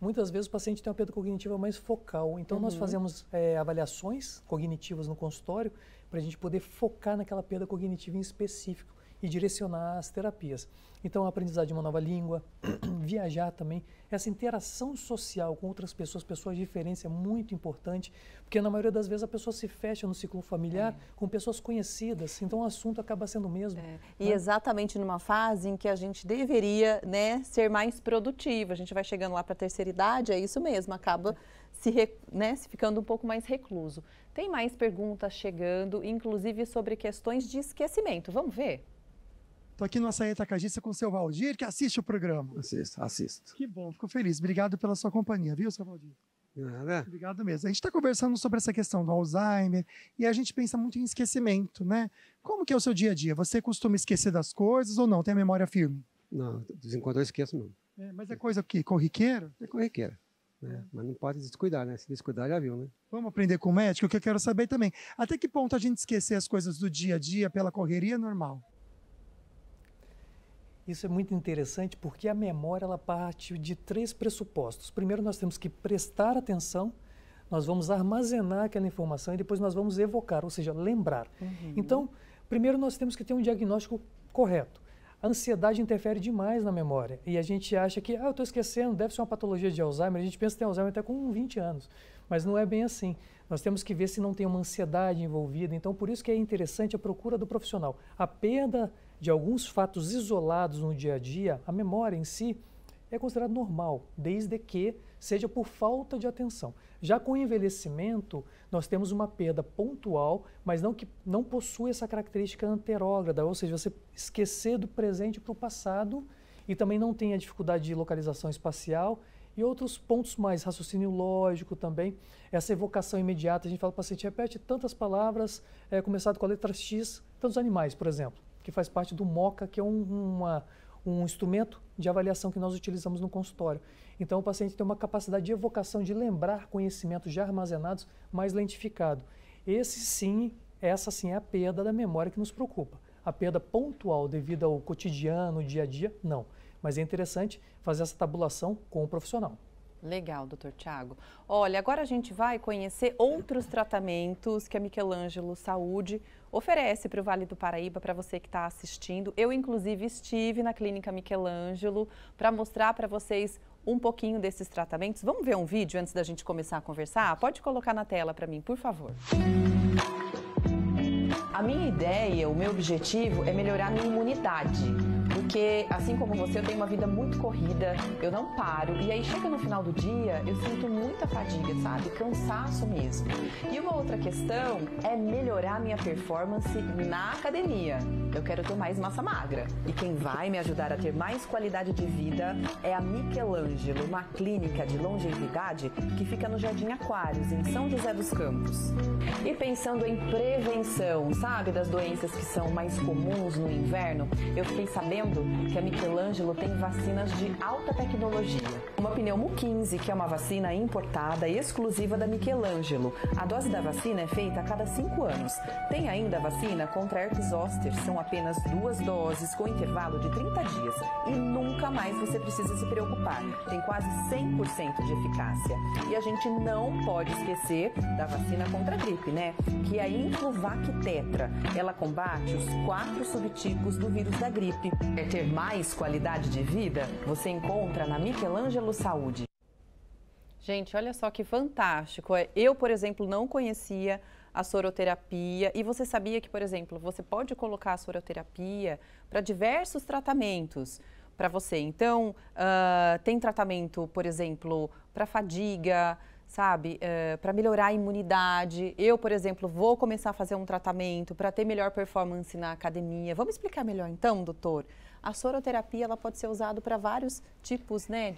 Muitas vezes o paciente tem uma perda cognitiva mais focal, então nós fazemos avaliações cognitivas no consultório para a gente poder focar naquela perda cognitiva em específico e direcionar as terapias. Então, a aprendizagem de uma nova língua, viajar também, essa interação social com outras pessoas diferentes é muito importante, porque na maioria das vezes a pessoa se fecha no ciclo familiar com pessoas conhecidas, então o assunto acaba sendo o mesmo. E exatamente numa fase em que a gente deveria, né, ser mais produtivo, a gente vai chegando lá para a terceira idade, é isso mesmo, acaba se ficando um pouco mais recluso. Tem mais perguntas chegando, inclusive sobre questões de esquecimento, vamos ver? Estou aqui no Açaí Atacadista com o seu Valdir, que assiste o programa. Assisto. Que bom, fico feliz. Obrigado pela sua companhia, viu, seu Valdir? Nada. Obrigado mesmo. A gente está conversando sobre essa questão do Alzheimer e a gente pensa muito em esquecimento, né? Como que é o seu dia a dia? Você costuma esquecer das coisas ou não? Tem a memória firme? Não, de vez em quando eu esqueço mesmo. Mas é coisa que corriqueira? É corriqueira. Né? Mas não pode descuidar, né? Se descuidar, já viu, né? Vamos aprender com o médico, o que eu quero saber também. Até que ponto a gente esquecer as coisas do dia a dia pela correria é normal? Isso é muito interessante porque a memória ela parte de 3 pressupostos. Primeiro, nós temos que prestar atenção, nós vamos armazenar aquela informação e depois nós vamos evocar, ou seja, lembrar. Então, primeiro nós temos que ter um diagnóstico correto. A ansiedade interfere demais na memória e a gente acha que, eu estou esquecendo, deve ser uma patologia de Alzheimer. A gente pensa que tem Alzheimer até com 20 anos, mas não é bem assim. Nós temos que ver se não tem uma ansiedade envolvida. Então, por isso que é interessante a procura do profissional. A perda de alguns fatos isolados no dia a dia, a memória em si é considerada normal, desde que seja por falta de atenção. Já com o envelhecimento, nós temos uma perda pontual, mas não que não possui essa característica anterógrada, ou seja, você esquecer do presente para o passado e também não tem a dificuldade de localização espacial e outros pontos mais, raciocínio lógico também, essa evocação imediata, a gente fala para o paciente, repete tantas palavras, começado com a letra X, tantos animais, por exemplo, que faz parte do MOCA, que é um instrumento de avaliação que nós utilizamos no consultório. Então, o paciente tem uma capacidade de evocação, de lembrar conhecimentos já armazenados mais lentificado. Essa sim é a perda da memória que nos preocupa. A perda pontual devido ao cotidiano, dia a dia, não. Mas é interessante fazer essa tabulação com o profissional. Legal, doutor Tiago. Olha, agora a gente vai conhecer outros tratamentos que a Michelangelo Saúde oferece para o Vale do Paraíba, para você que está assistindo. Eu, inclusive, estive na Clínica Michelangelo para mostrar para vocês um pouquinho desses tratamentos. Vamos ver um vídeo antes da gente começar a conversar? Pode colocar na tela para mim, por favor. A minha ideia, o meu objetivo é melhorar a minha imunidade. Porque, assim como você, eu tenho uma vida muito corrida, eu não paro. E aí, chega no final do dia, eu sinto muita fadiga, sabe? Cansaço mesmo. E uma outra questão é melhorar a minha performance na academia. Eu quero ter mais massa magra. E quem vai me ajudar a ter mais qualidade de vida é a Michelangelo, uma clínica de longevidade que fica no Jardim Aquários, em São José dos Campos. E pensando em prevenção, sabe, das doenças que são mais comuns no inverno, eu fiquei sabendo que a Michelangelo tem vacinas de alta tecnologia. Uma pneumo 15, que é uma vacina importada exclusiva da Michelangelo. A dose da vacina é feita a cada 5 anos. Tem ainda a vacina contra herpes zoster, são apenas 2 doses com intervalo de 30 dias. E nunca mais você precisa se preocupar. Tem quase 100% de eficácia. E a gente não pode esquecer da vacina contra a gripe, né? Que é a Influvac Tetra. Ela combate os 4 subtipos do vírus da gripe. Quer ter mais qualidade de vida? Você encontra na Michelangelo Saúde. Gente, olha só que fantástico. Eu, por exemplo, não conhecia a soroterapia. E você sabia que, por exemplo, você pode colocar a soroterapia para diversos tratamentos para você. Então, tem tratamento, por exemplo, para fadiga, sabe, para melhorar a imunidade. Eu, por exemplo, vou começar a fazer um tratamento para ter melhor performance na academia. Vamos explicar melhor então, doutor? A soroterapia, ela pode ser usada para vários tipos, né,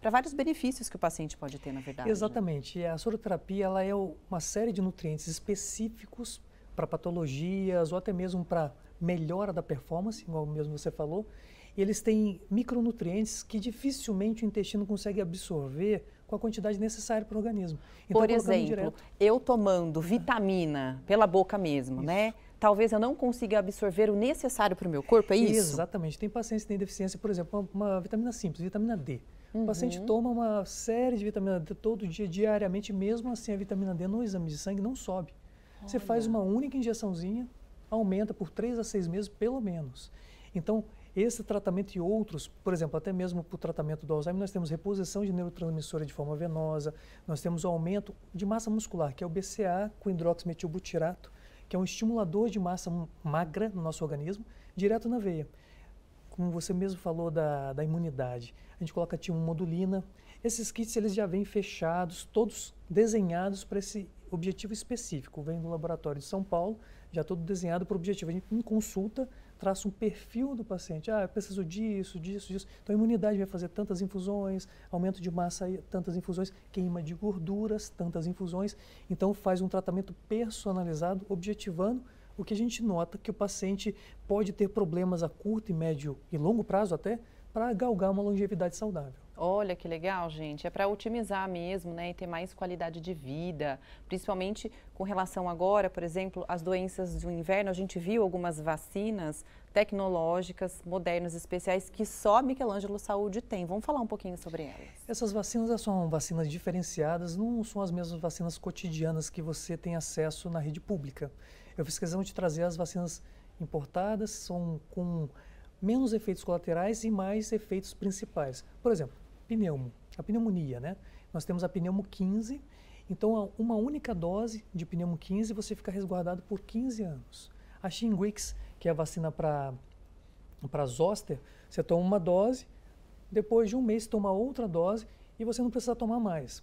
para vários benefícios que o paciente pode ter, na verdade. Exatamente. Né? A soroterapia, ela é uma série de nutrientes específicos para patologias ou até mesmo para melhora da performance, igual mesmo você falou. E eles têm micronutrientes que dificilmente o intestino consegue absorver com a quantidade necessária para o organismo. Então, por exemplo, eu tomando vitamina pela boca mesmo, né? Talvez eu não consiga absorver o necessário para o meu corpo, é isso? Exatamente. Tem pacientes que têm deficiência, por exemplo, uma vitamina simples, vitamina D. O paciente toma uma série de vitamina D todo dia, diariamente, mesmo assim a vitamina D no exame de sangue não sobe. Você faz uma única injeçãozinha, aumenta por 3 a 6 meses, pelo menos. Então, esse tratamento e outros, por exemplo, até mesmo para o tratamento do Alzheimer, nós temos reposição de neurotransmissora de forma venosa, nós temos o aumento de massa muscular, que é o BCA com hidroximetilbutirato, que é um estimulador de massa magra no nosso organismo, direto na veia. Como você mesmo falou da imunidade, a gente coloca timomodulina. Esses kits eles já vêm fechados, todos desenhados para esse objetivo específico. Vem do laboratório de São Paulo, já todo desenhado para o objetivo. A gente, em consulta, traça um perfil do paciente. Eu preciso disso. Então, a imunidade vai fazer tantas infusões, aumento de massa, tantas infusões, queima de gorduras, tantas infusões. Então, faz um tratamento personalizado, objetivando o que a gente nota que o paciente pode ter problemas a curto, médio e longo prazo até, para galgar uma longevidade saudável. Olha que legal, gente. É para otimizar mesmo, né? E ter mais qualidade de vida. Principalmente com relação agora, por exemplo, às doenças do inverno. A gente viu algumas vacinas tecnológicas, modernas, especiais, que só a Michelangelo Saúde tem. Vamos falar um pouquinho sobre elas. Essas vacinas são vacinas diferenciadas, não são as mesmas vacinas cotidianas que você tem acesso na rede pública. Eu fiz questão de trazer as vacinas importadas, são com menos efeitos colaterais e mais efeitos principais. Por exemplo, a pneumonia, né? Nós temos a pneumo 15, então uma única dose de pneumo 15 você fica resguardado por 15 anos. A Shingrix, que é a vacina para zoster, você toma uma dose, depois de um mês toma outra dose e você não precisa tomar mais.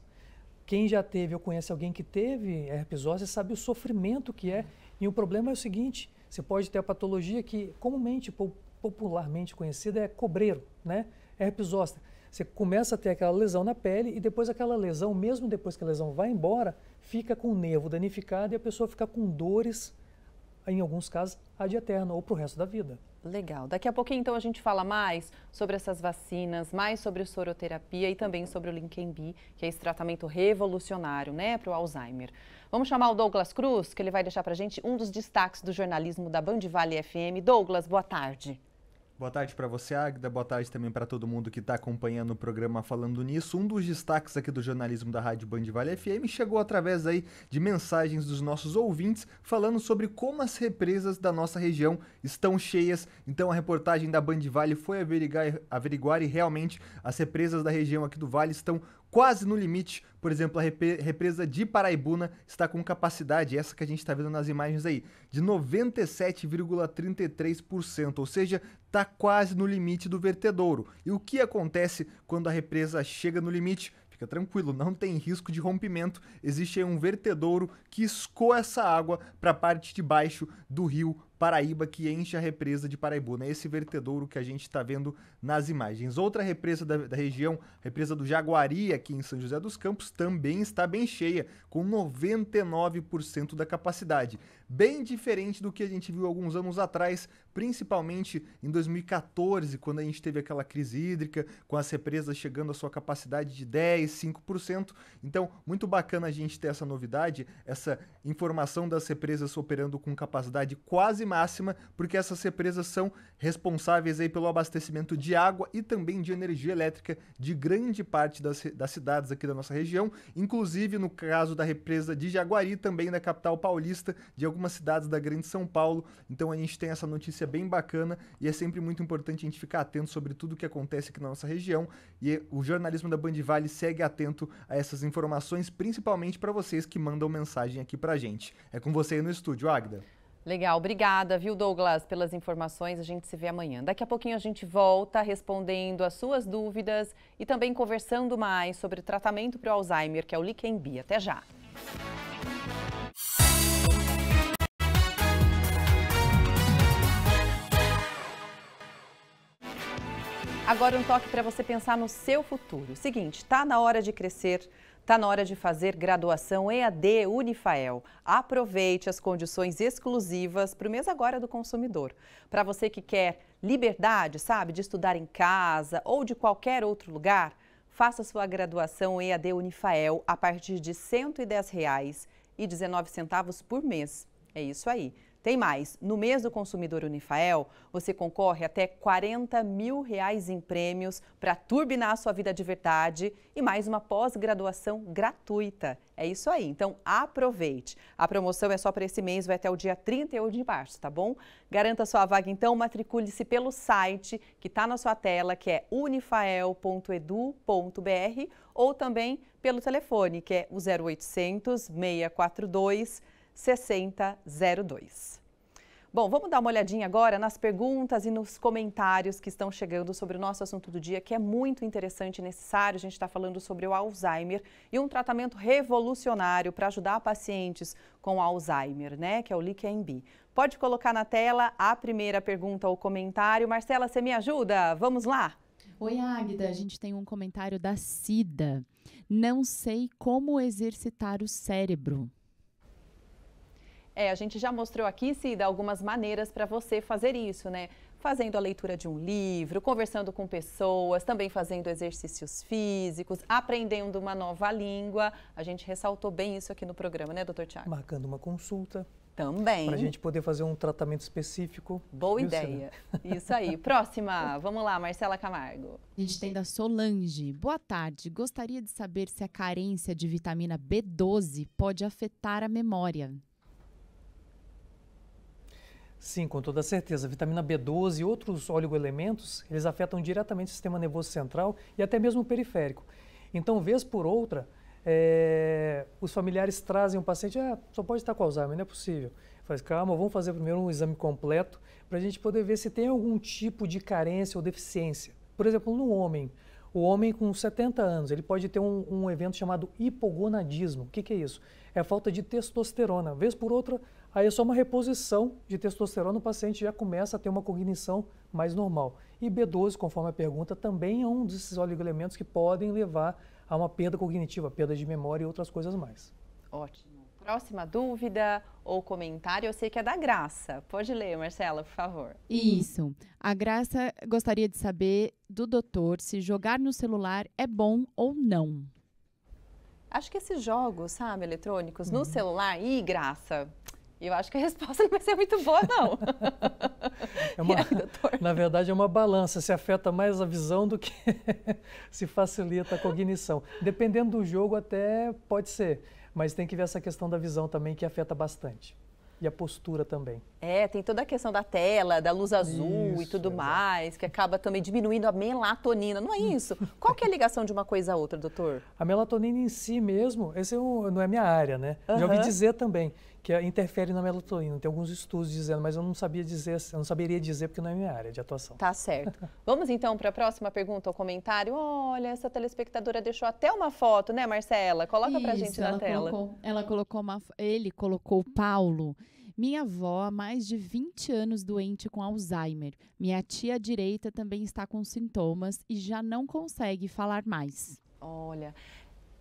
Quem já teve ou conhece alguém que teve herpes zoster sabe o sofrimento que é. E o problema é o seguinte, você pode ter a patologia que comumente, popularmente conhecida é cobreiro, né? Herpes zoster. Você começa a ter aquela lesão na pele e depois aquela lesão, mesmo depois que a lesão vai embora, fica com o nervo danificado e a pessoa fica com dores, em alguns casos, ad eterno ou para o resto da vida. Legal. Daqui a pouquinho, então, a gente fala mais sobre essas vacinas, mais sobre soroterapia e também sobre o Leqembi, que é esse tratamento revolucionário, né, para o Alzheimer. Vamos chamar o Douglas Cruz, que ele vai deixar para a gente um dos destaques do jornalismo da Band Vale FM. Douglas, boa tarde. Boa tarde para você, Águida. Boa tarde também para todo mundo que está acompanhando o programa Falando Nisso. Um dos destaques aqui do jornalismo da Rádio Band Vale FM chegou através aí de mensagens dos nossos ouvintes falando sobre como as represas da nossa região estão cheias. Então a reportagem da Band Vale foi averiguar e realmente as represas da região aqui do Vale estão quase no limite. Por exemplo, a represa de Paraibuna está com capacidade, essa que a gente está vendo nas imagens aí, de 97,33%, ou seja, está quase no limite do vertedouro. E o que acontece quando a represa chega no limite? Fica tranquilo, não tem risco de rompimento, existe aí um vertedouro que escoa essa água para a parte de baixo do rio Paraíba, que enche a represa de Paraibuna. É esse vertedouro que a gente está vendo nas imagens. Outra represa da região, a represa do Jaguari, aqui em São José dos Campos, também está bem cheia, com 99% da capacidade. Bem diferente do que a gente viu alguns anos atrás, principalmente em 2014, quando a gente teve aquela crise hídrica, com as represas chegando à sua capacidade de 10%, 5%. Então, muito bacana a gente ter essa novidade, essa informação das represas operando com capacidade quase máxima, porque essas represas são responsáveis aí pelo abastecimento de água e também de energia elétrica de grande parte das cidades aqui da nossa região, inclusive no caso da represa de Jaguari, também da capital paulista, de algumas algumas cidades da Grande São Paulo. Então a gente tem essa notícia bem bacana e é sempre muito importante a gente ficar atento sobre tudo o que acontece aqui na nossa região. E o jornalismo da Band Vale segue atento a essas informações, principalmente para vocês que mandam mensagem aqui pra gente. É com você aí no estúdio, Águida. Legal, obrigada, viu, Douglas, pelas informações. A gente se vê amanhã. Daqui a pouquinho a gente volta respondendo as suas dúvidas e também conversando mais sobre o tratamento para o Alzheimer, que é o Leqembi. Até já! Agora um toque para você pensar no seu futuro. Seguinte, tá na hora de crescer, tá na hora de fazer graduação EAD Unifael. Aproveite as condições exclusivas para o mês agora do consumidor. Para você que quer liberdade, sabe, de estudar em casa ou de qualquer outro lugar, faça sua graduação EAD Unifael a partir de R$ 110,19 por mês. É isso aí. Tem mais, no mês do consumidor Unifael, você concorre até R$ 40 mil em prêmios para turbinar a sua vida de verdade e mais uma pós-graduação gratuita. É isso aí, então aproveite. A promoção é só para esse mês, vai até o dia 31 de março, tá bom? Garanta sua vaga então, matricule-se pelo site que está na sua tela, que é unifael.edu.br ou também pelo telefone, que é o 0800 642 6002. Bom, vamos dar uma olhadinha agora nas perguntas e nos comentários que estão chegando sobre o nosso assunto do dia, que é muito interessante e necessário. A gente está falando sobre o Alzheimer e um tratamento revolucionário para ajudar pacientes com Alzheimer, né? Que é o Leqembi. Pode colocar na tela a primeira pergunta ou comentário. Marcela, você me ajuda? Vamos lá? Oi, Águida. A gente tem um comentário da Cida. Não sei como exercitar o cérebro. A gente já mostrou aqui, Cida, algumas maneiras para você fazer isso, né? Fazendo a leitura de um livro, conversando com pessoas, também fazendo exercícios físicos, aprendendo uma nova língua. A gente ressaltou bem isso aqui no programa, né, doutor Tiago? Marcando uma consulta. Também. Para a gente poder fazer um tratamento específico. Boa ideia. Isso aí. Próxima. Vamos lá, Marcela Camargo. A gente tem da Solange. Boa tarde. Gostaria de saber se a carência de vitamina B12 pode afetar a memória. Sim, com toda certeza. A vitamina B12 e outros oligoelementos, eles afetam diretamente o sistema nervoso central e até mesmo o periférico. Então, vez por outra, os familiares trazem um paciente, só pode estar com Alzheimer, não é possível. Faz, calma, vamos fazer primeiro um exame completo para a gente poder ver se tem algum tipo de carência ou deficiência. Por exemplo, no homem, o homem com 70 anos, ele pode ter um evento chamado hipogonadismo. O que é isso? É a falta de testosterona. Vez por outra, aí é só uma reposição de testosterona, o paciente já começa a ter uma cognição mais normal. E B12, conforme a pergunta, também é um desses oligoelementos que podem levar a uma perda cognitiva, perda de memória e outras coisas mais. Ótimo. Próxima dúvida ou comentário, eu sei que é da Graça. Pode ler, Marcela, por favor. Isso. A Graça gostaria de saber do doutor se jogar no celular é bom ou não. Acho que esses jogos, sabe, eletrônicos, no celular, Graça, eu acho que a resposta não vai ser muito boa, não. Na verdade, é uma balança, se afeta mais a visão do que se facilita a cognição. Dependendo do jogo, até pode ser, mas tem que ver essa questão da visão também, que afeta bastante. E a postura também. Tem toda a questão da tela, da luz azul e tudo mais, que acaba também diminuindo a melatonina. Não é isso? Qual que é a ligação de uma coisa a outra, doutor? A melatonina em si mesmo, esse não é minha área, né? Já ouvi dizer também que interfere na melatonina. Tem alguns estudos dizendo, mas eu não saberia dizer porque não é minha área de atuação. Tá certo. Vamos então para a próxima pergunta ou comentário. Olha, essa telespectadora deixou até uma foto, né, Marcela? Coloca pra gente na tela. Ele colocou o Paulo. Minha avó há mais de 20 anos doente com Alzheimer. Minha tia direita também está com sintomas e já não consegue falar mais. Olha,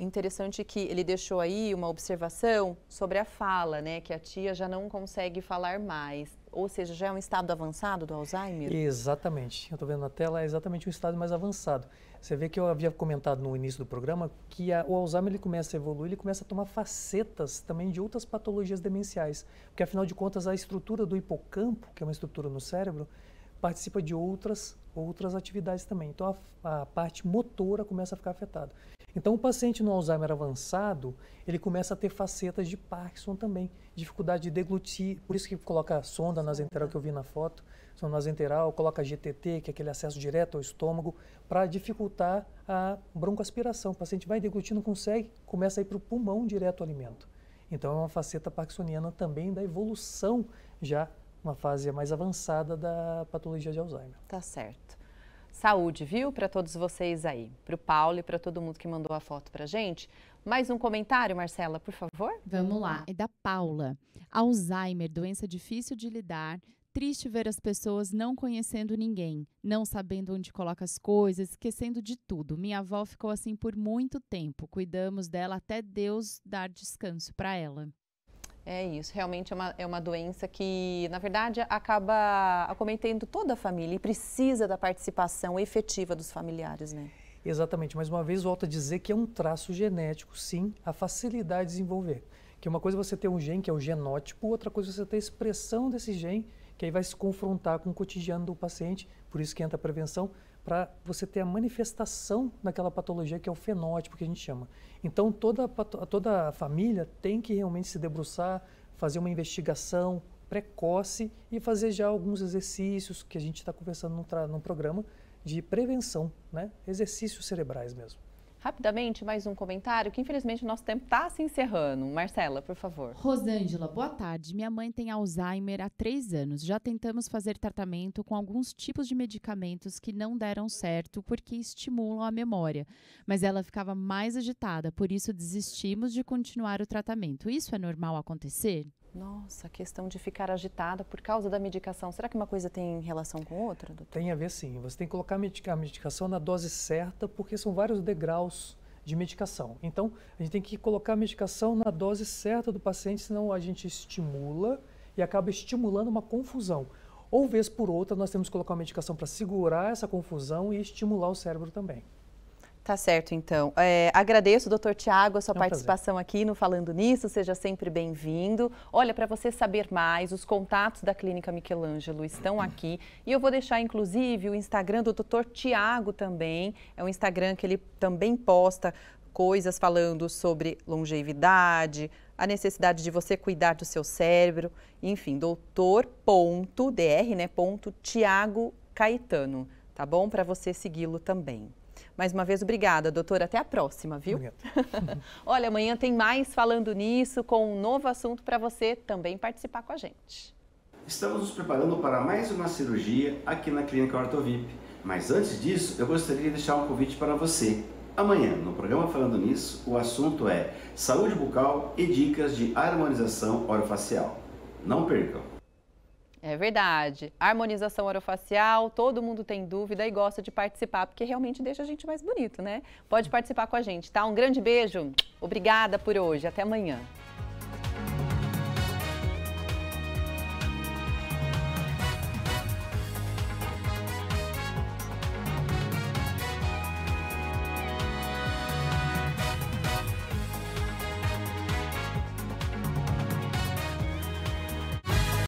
interessante que ele deixou aí uma observação sobre a fala, né? Que a tia já não consegue falar mais. Ou seja, já é um estado avançado do Alzheimer? Exatamente. Eu estou vendo na tela, é exatamente um estado mais avançado. Você vê que eu havia comentado no início do programa que o Alzheimer ele começa a evoluir, ele começa a tomar facetas também de outras patologias demenciais. Porque, afinal de contas, a estrutura do hipocampo, que é uma estrutura no cérebro, participa de outras atividades também. Então, a parte motora começa a ficar afetada. Então, o paciente no Alzheimer avançado, ele começa a ter facetas de Parkinson também, dificuldade de deglutir, por isso que coloca sonda nasenteral que eu vi na foto, sonda nasenteral, coloca GTT, que é aquele acesso direto ao estômago, para dificultar a broncoaspiração. O paciente vai deglutir, não consegue, começa a ir para o pulmão direto o alimento. Então, é uma faceta parkinsoniana também da evolução, já uma fase mais avançada da patologia de Alzheimer. Tá certo. Saúde, viu? Para todos vocês aí, para o Paulo e para todo mundo que mandou a foto para gente. Mais um comentário, Marcela, por favor? Vamos lá. É da Paula. Alzheimer, doença difícil de lidar. Triste ver as pessoas não conhecendo ninguém, não sabendo onde coloca as coisas, esquecendo de tudo. Minha avó ficou assim por muito tempo. Cuidamos dela até Deus dar descanso para ela. É isso, realmente é uma doença que, na verdade, acaba acometendo toda a família e precisa da participação efetiva dos familiares, né? Exatamente, mais uma vez volto a dizer que é um traço genético, sim, a facilidade de desenvolver. Que uma coisa é você ter um gene, que é o genótipo, outra coisa é você ter a expressão desse gene, que aí vai se confrontar com o cotidiano do paciente, por isso que entra a prevenção, para você ter a manifestação daquela patologia que é o fenótipo que a gente chama. Então toda a família tem que realmente se debruçar, fazer uma investigação precoce e fazer já alguns exercícios que a gente está conversando num programa de prevenção, né? Exercícios cerebrais mesmo. Rapidamente, mais um comentário, que infelizmente o nosso tempo está se encerrando. Marcela, por favor. Rosângela, boa tarde. Minha mãe tem Alzheimer há 3 anos. Já tentamos fazer tratamento com alguns tipos de medicamentos que não deram certo porque estimulam a memória. Mas ela ficava mais agitada, por isso desistimos de continuar o tratamento. Isso é normal acontecer? Nossa, a questão de ficar agitada por causa da medicação. Será que uma coisa tem relação com outra, doutor? Tem a ver sim. Você tem que colocar a medicação na dose certa, porque são vários degraus de medicação. Então, a gente tem que colocar a medicação na dose certa do paciente, senão a gente estimula e acaba estimulando uma confusão. Ou, vez por outra, nós temos que colocar uma medicação para segurar essa confusão e estimular o cérebro também. Tá certo, então. Agradeço, doutor Tiago, a sua participação aqui no Falando Nisso. Seja sempre bem-vindo. Olha, para você saber mais, os contatos da Clínica Michelangelo estão aqui. E eu vou deixar, inclusive, o Instagram do doutor Tiago também. É um Instagram que ele também posta coisas falando sobre longevidade, a necessidade de você cuidar do seu cérebro. Enfim, doutor.dr, né, Tiago Caetano, tá bom? Para você segui-lo também. Mais uma vez, obrigada, doutora. Até a próxima, viu? Olha, amanhã tem mais Falando Nisso, com um novo assunto para você também participar com a gente. Estamos nos preparando para mais uma cirurgia aqui na Clínica Ortovip. Mas antes disso, eu gostaria de deixar um convite para você. Amanhã, no programa Falando Nisso, o assunto é saúde bucal e dicas de harmonização orofacial. Não percam! É verdade. Harmonização orofacial, todo mundo tem dúvida e gosta de participar, porque realmente deixa a gente mais bonito, né? Pode participar com a gente, tá? Um grande beijo. Obrigada por hoje. Até amanhã.